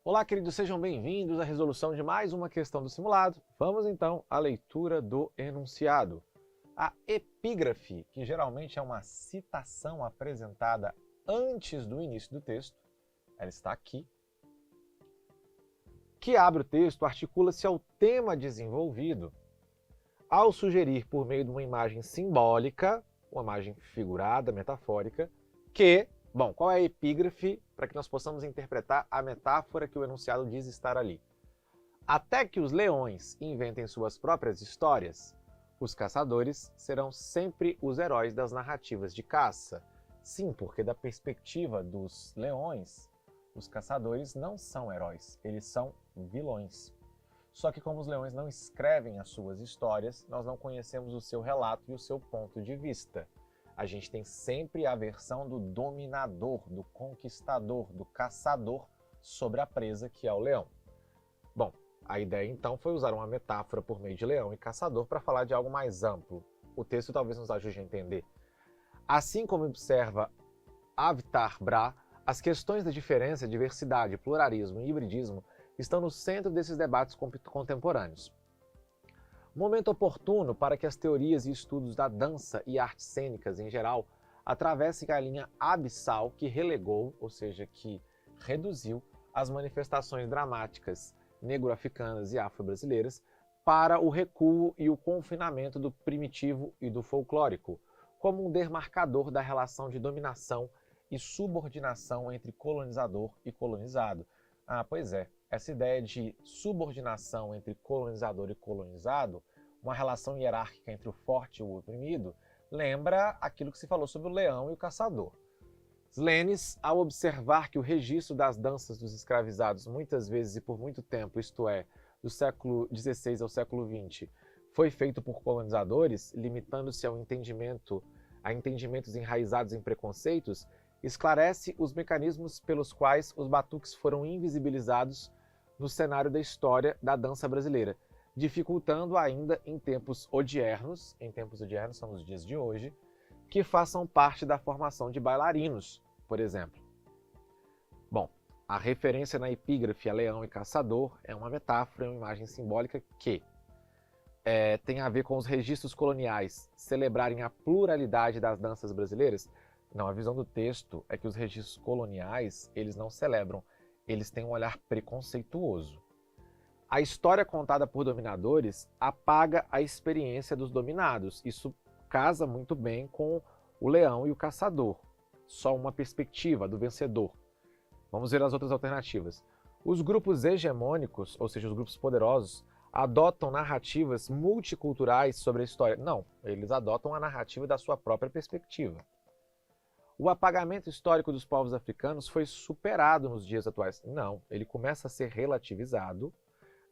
Olá, queridos, sejam bem-vindos à resolução de mais uma questão do simulado. Vamos então à leitura do enunciado. A epígrafe, que geralmente é uma citação apresentada antes do início do texto, ela está aqui, que abre o texto, articula-se ao tema desenvolvido, ao sugerir por meio de uma imagem simbólica, uma imagem figurada, metafórica, que, bom, qual é a epígrafe para que nós possamos interpretar a metáfora que o enunciado diz estar ali? Até que os leões inventem suas próprias histórias, os caçadores serão sempre os heróis das narrativas de caça. Sim, porque da perspectiva dos leões, os caçadores não são heróis, eles são vilões. Só que como os leões não escrevem as suas histórias, nós não conhecemos o seu relato e o seu ponto de vista. A gente tem sempre a versão do dominador, do conquistador, do caçador sobre a presa que é o leão. Bom, a ideia então foi usar uma metáfora por meio de leão e caçador para falar de algo mais amplo. O texto talvez nos ajude a entender. Assim como observa Avtar Bra, as questões da diferença, diversidade, pluralismo e hibridismo estão no centro desses debates contemporâneos. Momento oportuno para que as teorias e estudos da dança e artes cênicas em geral atravessem a linha abissal que relegou, ou seja, que reduziu as manifestações dramáticas negro-africanas e afro-brasileiras para o recuo e o confinamento do primitivo e do folclórico, como um demarcador da relação de dominação e subordinação entre colonizador e colonizado. Ah, pois é, essa ideia de subordinação entre colonizador e colonizado, uma relação hierárquica entre o forte e o oprimido, lembra aquilo que se falou sobre o leão e o caçador. Slenes, ao observar que o registro das danças dos escravizados muitas vezes e por muito tempo, isto é, do século XVI ao século XX, foi feito por colonizadores, limitando-se a entendimentos enraizados em preconceitos, esclarece os mecanismos pelos quais os batuques foram invisibilizados no cenário da história da dança brasileira, dificultando ainda em tempos odiernos são os dias de hoje, que façam parte da formação de bailarinos, por exemplo. Bom, a referência na epígrafe a leão e caçador é uma metáfora, uma imagem simbólica que tem a ver com os registros coloniais celebrarem a pluralidade das danças brasileiras. Não, a visão do texto é que os registros coloniais, eles não celebram, eles têm um olhar preconceituoso. A história contada por dominadores apaga a experiência dos dominados. Isso casa muito bem com o leão e o caçador. Só uma perspectiva do vencedor. Vamos ver as outras alternativas. Os grupos hegemônicos, ou seja, os grupos poderosos, adotam narrativas multiculturais sobre a história. Não, eles adotam a narrativa da sua própria perspectiva. O apagamento histórico dos povos africanos foi superado nos dias atuais. Não, ele começa a ser relativizado,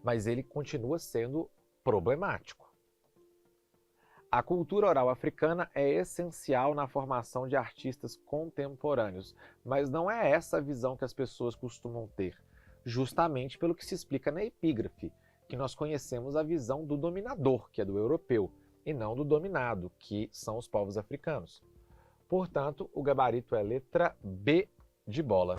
mas ele continua sendo problemático. A cultura oral africana é essencial na formação de artistas contemporâneos, mas não é essa a visão que as pessoas costumam ter, justamente pelo que se explica na epígrafe, que nós conhecemos a visão do dominador, que é do europeu, e não do dominado, que são os povos africanos. Portanto, o gabarito é letra B de bola.